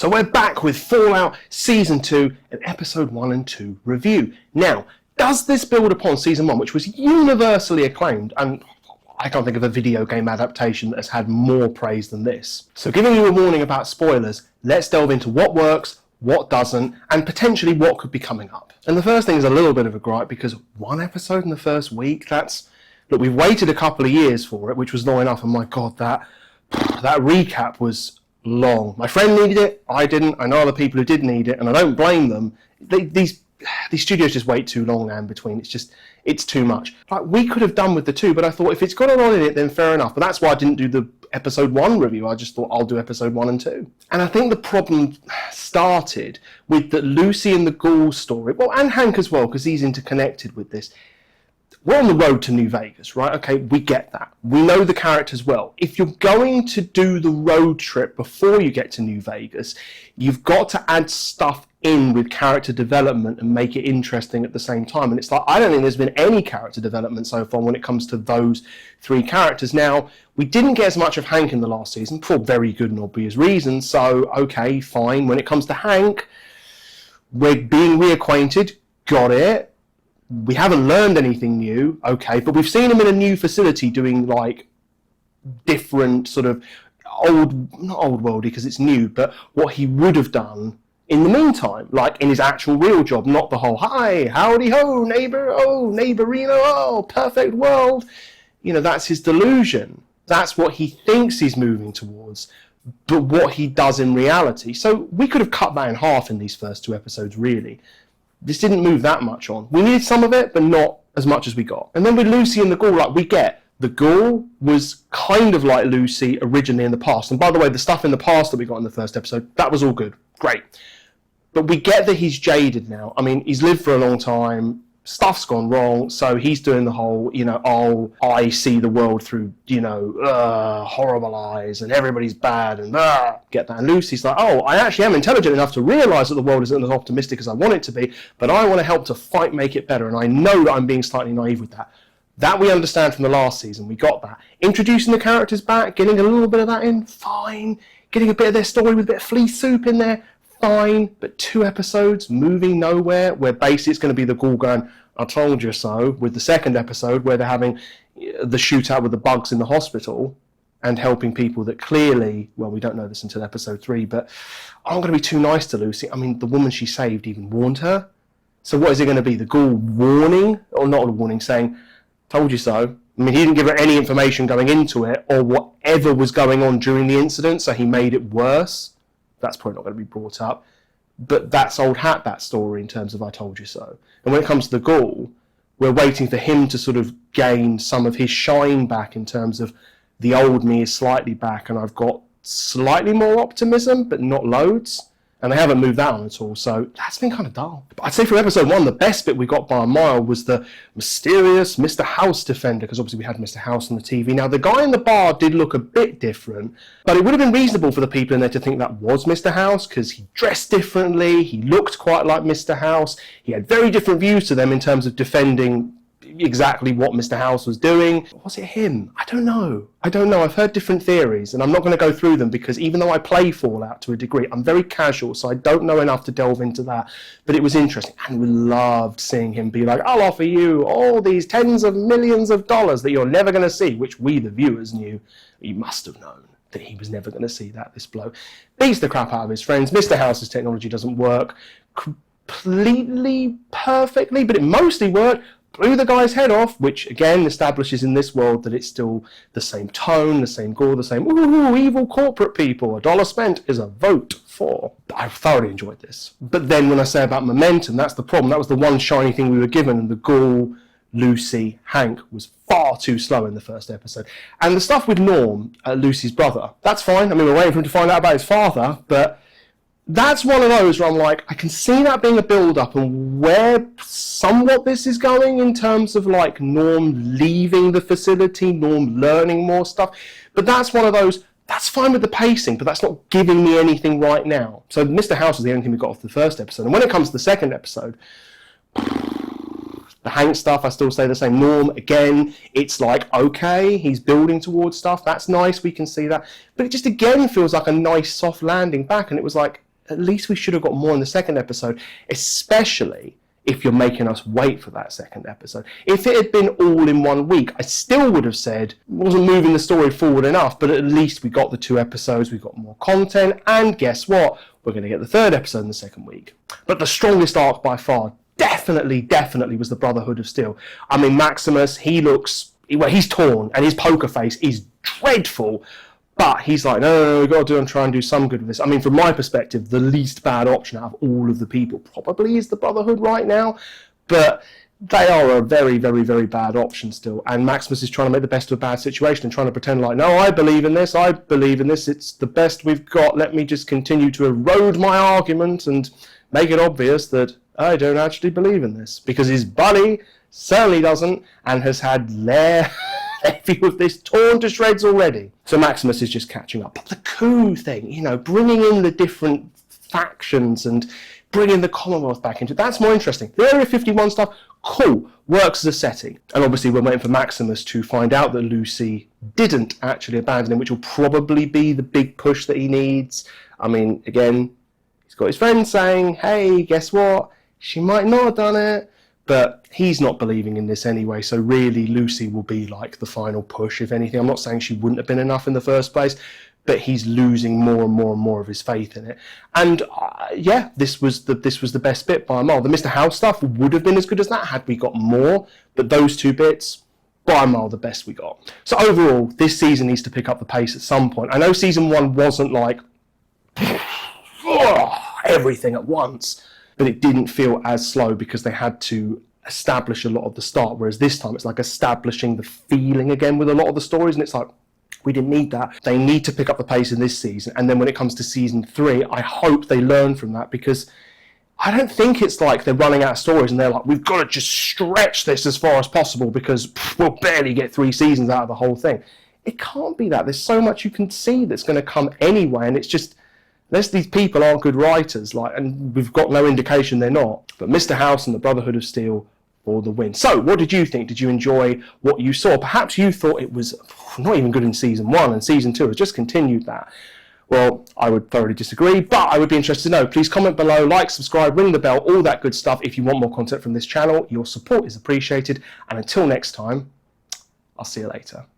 So we're back with Fallout Season 2 and Episode 1 and 2 review. Now, does this build upon Season 1, which was universally acclaimed, and I can't think of a video game adaptation that has had more praise than this. So giving you a warning about spoilers, let's delve into what works, what doesn't, and potentially what could be coming up. And the first thing is a little bit of a gripe, because one episode in the first week, look, we've waited a couple of years for it, which was long enough, and my God, that recap was long. My friend needed it, I didn't. I know other people who did need it, and I don't blame them. These studios just wait too long now in between. It's too much. Like, we could have done with the 2, but I thought if it's got it on in it, then fair enough. But that's why I didn't do the episode 1 review. I just thought I'll do episode 1 and 2. And I think the problem started with the Lucy and the Ghoul story. Well, and Hank as well, because he's interconnected with this. We're on the road to New Vegas, right? Okay, we get that. We know the characters well. If you're going to do the road trip before you get to New Vegas, you've got to add stuff in with character development and make it interesting at the same time. And it's like, I don't think there's been any character development so far when it comes to those 3 characters. Now, we didn't get as much of Hank in the last season for very good and obvious reasons. So, okay, fine. When it comes to Hank, we're being reacquainted. Got it. We haven't learned anything new, okay, but we've seen him in a new facility doing like different sort of not old worldy because it's new, but what he would have done in the meantime, like in his actual real job, not the whole, hi, howdy ho, neighbor, oh, neighborino, oh, perfect world. You know, that's his delusion. That's what he thinks he's moving towards, but what he does in reality. So we could have cut that in half in these first 2 episodes, really. This didn't move that much on. We needed some of it, but not as much as we got. And then with Lucy and the Ghoul, like, we get the Ghoul was kind of like Lucy originally in the past. And by the way, the stuff in the past that we got in the first episode, that was all good. Great. But we get that he's jaded now. I mean, he's lived for a long time. Stuff's gone wrong. So he's doing the whole, you know, oh, I see the world through, you know, horrible eyes and everybody's bad and get that. And Lucy's like, oh, I actually am intelligent enough to realise that the world isn't as optimistic as I want it to be, but I want to help to fight, make it better. And I know that I'm being slightly naive with that. That we understand from the last season. We got that. Introducing the characters back, getting a little bit of that in, fine. Getting a bit of their story with a bit of flea soup in there, fine. But 2 episodes moving nowhere, where basically it's going to be the Ghoul going, I told you so, with the second episode where they're having the shootout with the bugs in the hospital and helping people that clearly, well, we don't know this until episode 3, but I'm going to be too nice to Lucy. I mean, the woman she saved even warned her. So what is it going to be? The Ghoul warning, or not a warning, saying, told you so. I mean, he didn't give her any information going into it or whatever was going on during the incident, so he made it worse. That's probably not going to be brought up. But that's old hat, that story, in terms of I told you so. And when it comes to the Ghoul, we're waiting for him to sort of gain some of his shine back in terms of the old me is slightly back and I've got slightly more optimism, but not loads. And they haven't moved that on at all, so that's been kind of dull. But I'd say from episode 1, the best bit we got by a mile was the mysterious Mr. House defender, because obviously we had Mr. House on the TV. Now, the guy in the bar did look a bit different, but it would have been reasonable for the people in there to think that was Mr. House, because he dressed differently, he looked quite like Mr. House, he had very different views to them in terms of defending exactly what Mr. House was doing. Was it him? I don't know. I've heard different theories, and I'm not going to go through them because even though I play Fallout to a degree, I'm very casual, so I don't know enough to delve into that. But it was interesting, and we loved seeing him be like, I'll offer you all these tens of millions of dollars that you're never going to see, which we, the viewers, knew. He must have known that he was never going to see that, this bloke. Beats the crap out of his friends. Mr. House's technology doesn't work completely perfectly, but it mostly worked. Blew the guy's head off, which again establishes in this world that it's still the same tone, the same gore, the same ooh, evil corporate people. $1 spent is a vote for. I thoroughly enjoyed this. But then when I say about momentum, that's the problem. That was the one shiny thing we were given, and the Ghoul, Lucy, Hank was far too slow in the first episode. And the stuff with Norm, Lucy's brother, that's fine. I mean, we're waiting for him to find out about his father, but that's one of those where I'm like, I can see that being a build-up and where somewhat this is going in terms of like Norm leaving the facility, Norm learning more stuff. But that's one of those, that's fine with the pacing, but that's not giving me anything right now. So Mr. House is the only thing we got off the first episode. And when it comes to the second episode, the Hank stuff, I still say the same. Norm, again, it's like, okay, he's building towards stuff. That's nice, we can see that. But it just again feels like a nice soft landing back. And it was like, at least we should have got more in the second episode, especially if you're making us wait for that second episode. If it had been all in 1 week, I still would have said it wasn't moving the story forward enough, but at least we got the 2 episodes, we got more content, and guess what? We're going to get the 3rd episode in the second week. But the strongest arc by far, definitely was the Brotherhood of Steel. I mean, Maximus, he's torn, and his poker face is dreadful. But he's like, no, we've got to try and do some good with this. I mean, from my perspective, the least bad option out of all of the people probably is the Brotherhood right now. But they are a very bad option still. And Maximus is trying to make the best of a bad situation and trying to pretend like, no, I believe in this, it's the best we've got. Let me just continue to erode my argument and make it obvious that I don't actually believe in this. Because his buddy certainly doesn't and has had their view of this torn to shreds already. So Maximus is just catching up. But the coup thing, bringing in the different factions and bringing the Commonwealth back into it, that's more interesting. The Area 51 stuff, cool, works as a setting. And obviously we're waiting for Maximus to find out that Lucy didn't actually abandon him, which will probably be the big push that he needs. I mean, again, he's got his friends saying, hey, guess what? She might not have done it. But he's not believing in this anyway, so really Lucy will be like the final push, if anything. I'm not saying she wouldn't have been enough in the first place, but he's losing more and more of his faith in it. And yeah, this was the best bit by a mile. The Mr. House stuff would have been as good as that had we got more, but those 2 bits, by a mile, the best we got. So overall, this season needs to pick up the pace at some point. I know season 1 wasn't like everything at once, but it didn't feel as slow because they had to establish a lot of the start, whereas this time it's like establishing the feeling again with a lot of the stories, and it's like, we didn't need that. They need to pick up the pace in this season, and then when it comes to season 3, I hope they learn from that, because I don't think it's like they're running out of stories and they're like, we've got to just stretch this as far as possible because we'll barely get 3 seasons out of the whole thing. It can't be that. There's so much you can see that's going to come anyway, and it's just, unless these people aren't good writers, and we've got no indication they're not. But Mr. House and the Brotherhood of Steel for the win. So, what did you think? Did you enjoy what you saw? Perhaps you thought it was not even good in season 1 and season 2 has just continued that. Well, I would thoroughly disagree, but I would be interested to know. Please comment below, like, subscribe, ring the bell, all that good stuff. If you want more content from this channel, your support is appreciated. And until next time, I'll see you later.